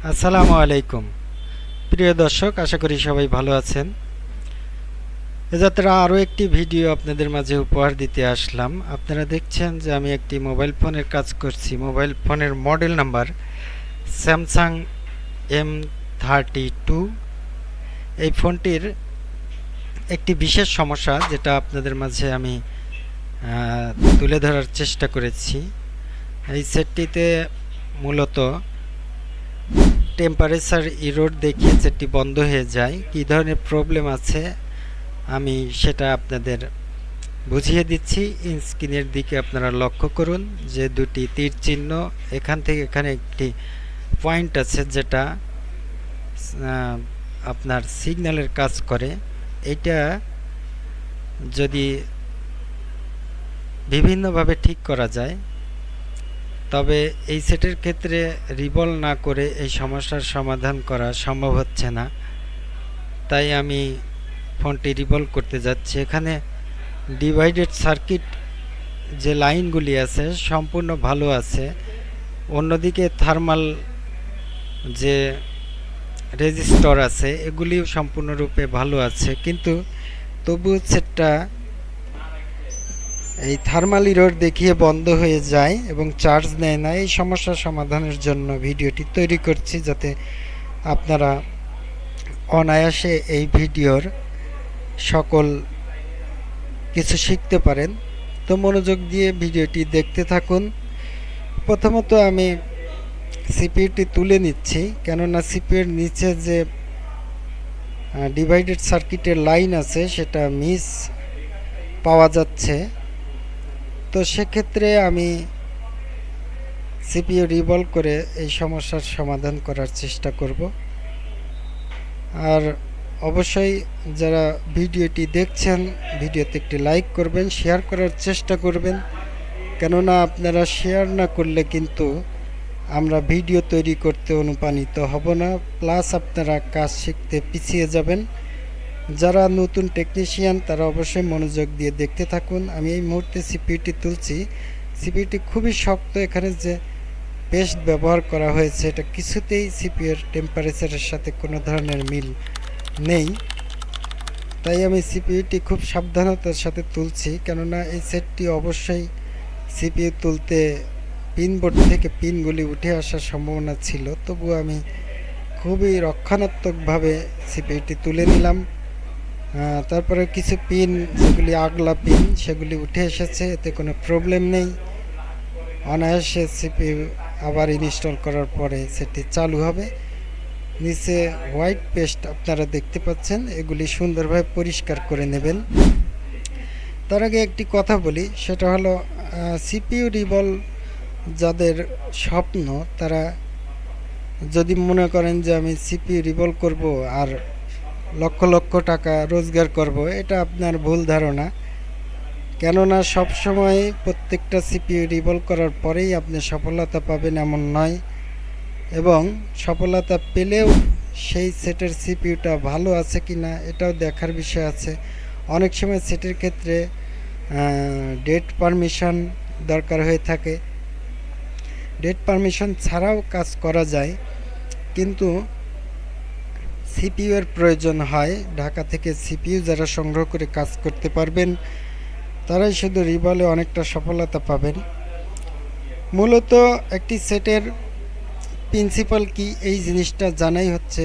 আসসালামু আলাইকুম প্রিয় দর্শক, আশা করি সবাই ভালো আছেন। এ যাত্রা আরও একটি ভিডিও আপনাদের মাঝে উপহার দিতে আসলাম। আপনারা দেখছেন যে আমি একটি মোবাইল ফোনের কাজ করছি। মোবাইল ফোনের মডেল নাম্বার স্যামসাং M32। এই ফোনটির একটি বিশেষ সমস্যা যেটা আপনাদের মাঝে আমি তুলে ধরার চেষ্টা করেছি। এই সেটটিতে মূলত টেম্পারেচার ইরোড দেখিয়ে সেটটি বন্ধ হয়ে যায়। কী ধরনের প্রবলেম আছে আমি সেটা আপনাদের বুঝিয়ে দিচ্ছি। স্ক্রিনের দিকে আপনারা লক্ষ্য করুন যে দুটি তীর চিহ্ন, এখান থেকে এখানে একটি পয়েন্ট আছে যেটা আপনার সিগন্যালের কাজ করে। এটা যদি বিভিন্নভাবে ঠিক করা যায় তবে এই সেটের ক্ষেত্রে রিভলভ না করে এই সমস্যার সমাধান করা সম্ভব হচ্ছে না। তাই আমি ফোনটি রিভলভ করতে যাচ্ছি। এখানে ডিভাইডেড সার্কিট যে লাইনগুলি আছে সম্পূর্ণ ভালো আছে, অন্যদিকে থার্মাল যে রেজিস্টর আছে এগুলিও সম্পূর্ণরূপে ভালো আছে, কিন্তু তবু সেটটা এই থার্মাল ইরোর দেখিয়ে বন্ধ হয়ে যায় এবং চার্জ নেয় না। এই সমস্যার সমাধানের জন্য ভিডিওটি তৈরি করছি যাতে আপনারা অনায়াসে এই ভিডিওর সকল কিছু শিখতে পারেন। তো মনোযোগ দিয়ে ভিডিওটি দেখতে থাকুন। প্রথমত আমি সিপিইউটি তুলে নিচ্ছি, কেননা সিপিইউর নিচে যে ডিভাইডেড সার্কিটের লাইন আছে সেটা মিস পাওয়া যাচ্ছে। তো সেক্ষেত্রে আমি সিপিইউ রিভলভ করে এই সমস্যার সমাধান করার চেষ্টা করব। আর অবশ্যই যারা ভিডিওটি দেখছেন ভিডিওতে একটি লাইক করবেন, শেয়ার করার চেষ্টা করবেন, কেননা আপনারা শেয়ার না করলে কিন্তু আমরা ভিডিও তৈরি করতে অনুপ্রাণিত হব না, প্লাস আপনারা কাজ শিখতে পিছিয়ে যাবেন। যারা নতুন টেকনিশিয়ান তারা অবশ্যই মনোযোগ দিয়ে দেখতে থাকুন। আমি এই মুহূর্তে সিপিইউটি তুলছি। সিপিইউটি খুবই শক্ত, এখানে যে পেস্ট ব্যবহার করা হয়েছে এটা কিছুতেই সিপিইউর টেম্পারেচারের সাথে কোনো ধরনের মিল নেই। তাই আমি সিপিইউটি খুব সাবধানতার সাথে তুলছি, কেননা এই সেটটি অবশ্যই সিপিইউ তুলতে পিনবোর্ড থেকে পিনগুলি উঠে আসার সম্ভাবনা ছিল, তবু আমি খুবই রক্ষণাত্মকভাবে সিপিইউটি তুলে নিলাম। তারপরে কিছু পিন যেগুলি আগলা পিন সেগুলি উঠে এসেছে, এতে কোনো প্রবলেম নেই। অনায়াসে সিপিইউ আবার ইনস্টল করার পরে সেটি চালু হবে। নিচে হোয়াইট পেস্ট আপনারা দেখতে পাচ্ছেন, এগুলি সুন্দরভাবে পরিষ্কার করে নেবেন। তার আগে একটি কথা বলি, সেটা হলো সিপিইউ রিভলভ যাদের স্বপ্ন তারা যদি মনে করেন যে আমি সিপিইউ রিভলভ করব আর লক্ষ লক্ষ টাকা রোজগার করব, এটা আপনার ভুল ধারণা। কেননা সবসময় প্রত্যেকটা সিপিইউ রিভলভ করার পরেই আপনি সফলতা পাবেন এমন নয়, এবং সফলতা পেলেও সেই সেটের সিপিইউটা ভালো আছে কি না এটাও দেখার বিষয় আছে। অনেক সময় সেটের ক্ষেত্রে ডেট পারমিশন দরকার হয়ে থাকে। ডেট পারমিশন ছাড়াও কাজ করা যায়, কিন্তু সিপিইউ এর প্রয়োজন হয়। ঢাকা থেকে সিপিইউ যারা সংগ্রহ করে কাজ করতে পারবেন তারাই শুধু রিভলভে অনেকটা সফলতা পাবেন। মূলত একটি সেটের প্রিন্সিপাল কি এই জিনিসটা জানাই হচ্ছে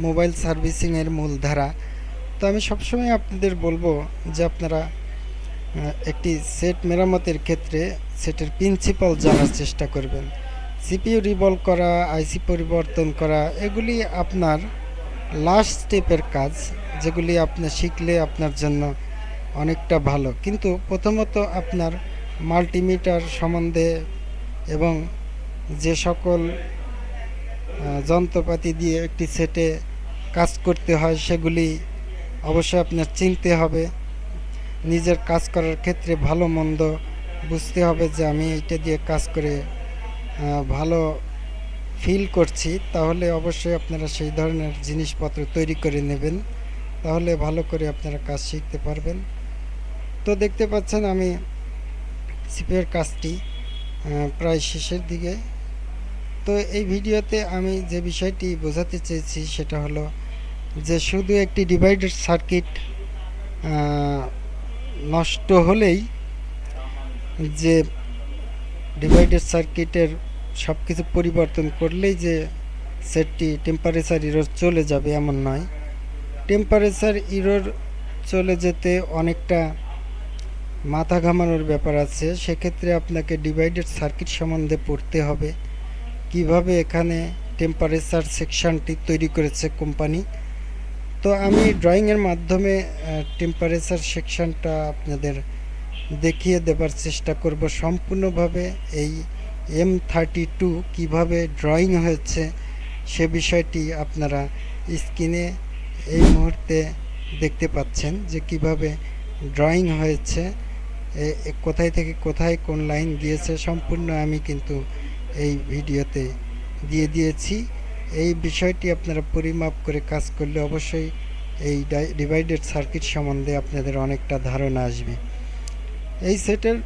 মোবাইল সার্ভিসিংয়ের মূল ধারা। তো আমি সবসময় আপনাদের বলবো যে আপনারা একটি সেট মেরামতের ক্ষেত্রে সেটের প্রিন্সিপাল জানার চেষ্টা করবেন। সিপিইউ রিভলভ করা, আইসি পরিবর্তন করা এগুলি আপনার লাস্ট স্টেপের কাজ, যেগুলি আপনি শিখলে আপনার জন্য অনেকটা ভালো। কিন্তু প্রথমত আপনার মাল্টিমিটার সম্বন্ধে এবং যে সকল যন্ত্রপাতি দিয়ে একটি সেটে কাজ করতে হয় সেগুলি অবশ্যই আপনার চিনতে হবে। নিজের কাজ করার ক্ষেত্রে ভালো মন্দ বুঝতে হবে যে আমি এইটা দিয়ে কাজ করে ভালো ফিল করছি, তাহলে অবশ্যই আপনারা সেই ধরনের জিনিসপত্র তৈরি করে নেবেন, তাহলে ভালো করে আপনারা কাজ শিখতে পারবেন। তো দেখতে পাচ্ছেন আমি সিপিইউর কাজটি প্রায় শেষের দিকে। তো এই ভিডিওতে আমি যে বিষয়টি বোঝাতে চেয়েছি সেটা হলো যে শুধু একটি ডিভাইডেড সার্কিট নষ্ট হলেই যে ডিভাইডেড সার্কিটের সব কিছু পরিবর্তন করলেই যে সেটটি টেম্পারেচার ইরর চলে যাবে এমন নয়। টেম্পারেচার ইরর চলে যেতে অনেকটা মাথা ঘামানোর ব্যাপার আছে। সেক্ষেত্রে আপনাকে ডিভাইডেড সার্কিট সম্বন্ধে পড়তে হবে, কিভাবে এখানে টেম্পারেচার সেকশনটি তৈরি করেছে কোম্পানি। তো আমি ড্রয়িংয়ের মাধ্যমে টেম্পারেচার সেকশনটা আপনাদের দেখিয়ে দেবার চেষ্টা করব সম্পূর্ণভাবে। এই M32 কিভাবে ড্রয়িং হয়েছে সে বিষয়টি আপনারা স্ক্রিনে এই মুহূর্তে দেখতে পাচ্ছেন যে কিভাবে ড্রয়িং হয়েছে, কোথায় থেকে কোথায় কোন লাইন গিয়েছে সম্পূর্ণ আমি কিন্তু এই ভিডিওতে দিয়ে দিয়েছি। এই বিষয়টি আপনারা পরিমাপ করে কাজ করলে অবশ্যই এই ডিভাইডেড সার্কিট সম্বন্ধে আপনাদের অনেকটা ধারণা আসবে। এই সেটের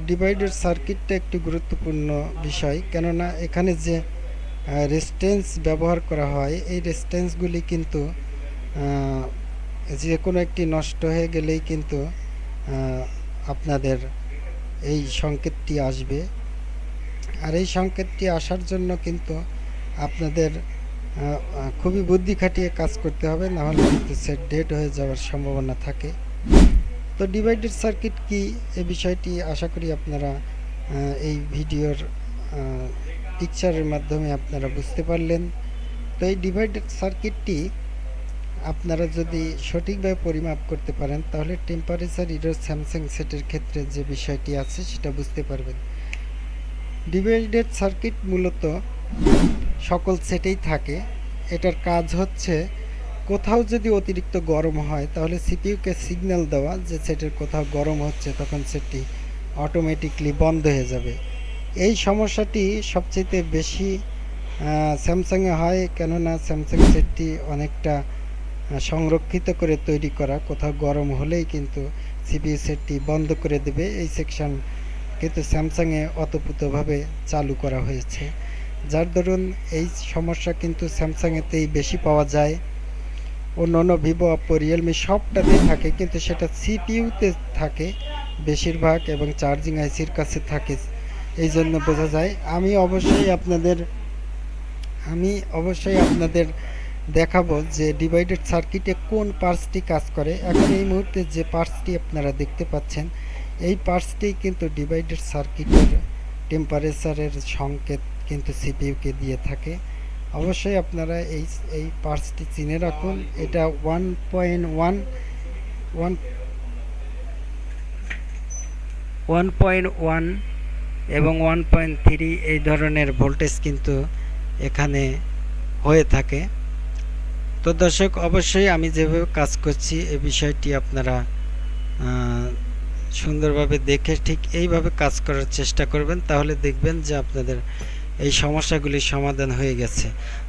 ডিভাইডেড সার্কিটটা একটি গুরুত্বপূর্ণ বিষয়, কেননা এখানে যে রেজিস্ট্যান্স ব্যবহার করা হয় এই রেজিস্ট্যান্সগুলি কিন্তু যে কোনো একটি নষ্ট হয়ে গেলেই কিন্তু আপনাদের এই সংকেতটি আসবে। আর এই সংকেতটি আসার জন্য কিন্তু আপনাদের খুবই বুদ্ধি খাটিয়ে কাজ করতে হবে, নাহলে কিন্তু সেট ডেড হয়ে যাওয়ার সম্ভাবনা থাকে। তো ডিভাইডেড সার্কিট কি এই বিষয়টি আশা করি আপনারা এই ভিডিওর পিকচারের মাধ্যমে আপনারা বুঝতে পারলেন। তো এই ডিভাইডেড সার্কিটটি আপনারা যদি সঠিকভাবে পরিমাপ করতে পারেন তাহলে টেম্পারেচার ইরর স্যামসাং সেটের ক্ষেত্রে যে বিষয়টি আছে সেটা বুঝতে পারবেন। ডিভাইডেড সার্কিট মূলত সকল সেটেই থাকে। এটার কাজ হচ্ছে কোথাও যদি অতিরিক্ত গরম হয় তাহলে সিপিইউকে সিগন্যাল দেওয়া যে সেটের কোথাও গরম হচ্ছে, তখন সেটটি অটোমেটিকলি বন্ধ হয়ে যাবে। এই সমস্যাটি সবচেয়ে বেশি স্যামসাংয়ে হয়, কেননা স্যামসাং সেটটি অনেকটা সংরক্ষিত করে তৈরি করা। কোথাও গরম হলেই কিন্তু সিপিইউ সেটটি বন্ধ করে দেবে। এই সেকশন কিন্তু স্যামসাংয়ে অতপ্রতভাবে চালু করা হয়েছে, যার দরুন এই সমস্যা কিন্তু স্যামসাংয়েতেই বেশি পাওয়া যায়। অন্য ভিভো, অপো, রিয়েলমি সবটাতেই থাকে, কিন্তু সেটা সিপিইউতে থাকে বেশিরভাগ এবং চার্জিং আইসির কাছে থাকে। এই জন্য বোঝা যায়। আমি অবশ্যই আপনাদের দেখাবো যে ডিভাইডেড সার্কিটে কোন পার্টসটি কাজ করে। এখন এই মুহূর্তে যে পার্টসটি আপনারা দেখতে পাচ্ছেন এই পার্টসটি কিন্তু ডিভাইডেড সার্কিটের টেম্পারেচারের সংকেত কিন্তু সিপিইউকে দিয়ে থাকে। অবশ্যই আপনারা এই পার্টসটি চিনে রাখুন। এটা 1.1 এবং 1.3 এই ধরনের ভোল্টেজ কিন্তু এখানে হয়ে থাকে। তো দর্শক, অবশ্যই আমি যেভাবে কাজ করছি এই বিষয়টি আপনারা সুন্দরভাবে দেখে ঠিক এইভাবে কাজ করার চেষ্টা করবেন, তাহলে দেখবেন যে আপনাদের এই সমস্যাগুলির সমাধান হয়ে গেছে।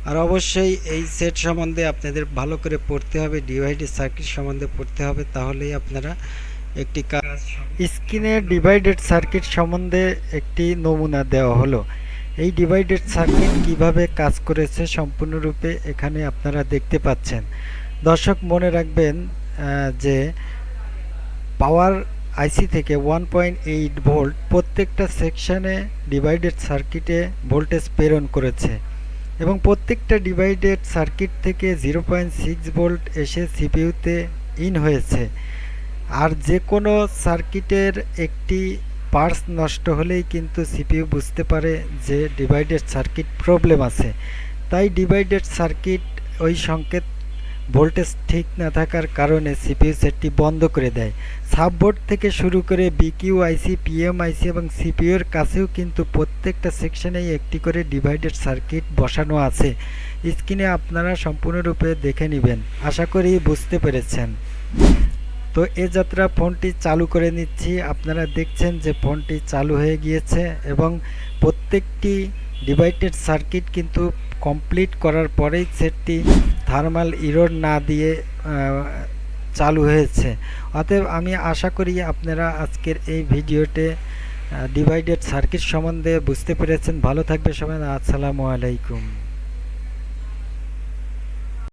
আর অবশ্যই এই সেট সম্বন্ধে আপনাদের ভালো করে পড়তে হবে, ডিভাইডেড সার্কিট সম্বন্ধে পড়তে হবে, তাহলেই আপনারা একটি কাজ। স্ক্রিনে ডিভাইডেড সার্কিট সম্বন্ধে একটি নমুনা দেওয়া হলো। এই ডিভাইডেড সার্কিট কিভাবে কাজ করেছে সম্পূর্ণরূপে এখানে আপনারা দেখতে পাচ্ছেন। দর্শক মনে রাখবেন যে পাওয়ার আইসি থেকে 1.8 ভোল্ট প্রত্যেকটা সেকশনে ডিভাইডেড সার্কিটে ভোল্টেজ প্রেরণ করেছে এবং প্রত্যেকটা ডিভাইডেড সার্কিট থেকে 0.6 ভোল্ট এসে সিপিইউতে ইন হয়েছে। আর যে কোনো সার্কিটের একটি পার্টস নষ্ট হলেই কিন্তু সিপিইউ বুঝতে পারে যে ডিভাইডেড সার্কিট প্রবলেম আছে। তাই ডিভাইডেড সার্কিট ওই সংকেত ভোল্টেজ ঠিক না থাকার কারণে সিপিইউ সেটটি বন্ধ করে দেয়। সাববোর্ড থেকে শুরু করে বিকিউ আইসি, পিএম আইসি এবং সিপিইউর কাছেও কিন্তু প্রত্যেকটা সেকশনেই একটি করে ডিভাইডেড সার্কিট বসানো আছে। স্ক্রিনে আপনারা সম্পূর্ণরূপে দেখে নেবেন। আশা করি বুঝতে পেরেছেন। তো এ যাত্রা ফোনটি চালু করে নিচ্ছি। আপনারা দেখছেন যে ফোনটি চালু হয়ে গিয়েছে এবং প্রত্যেকটি ডিভাইডেড সার্কিট কিন্তু কমপ্লিট করার পরেই সেটটি থার্মাল ইরর না দিয়ে চালু হয়েছে। অতএব আমি আশা করি আপনারা আজকের এই ভিডিওতে ডিভাইডেড সার্কিট সম্বন্ধে বুঝতে পেরেছেন। ভালো থাকবে সবাই। আসসালামু আলাইকুম।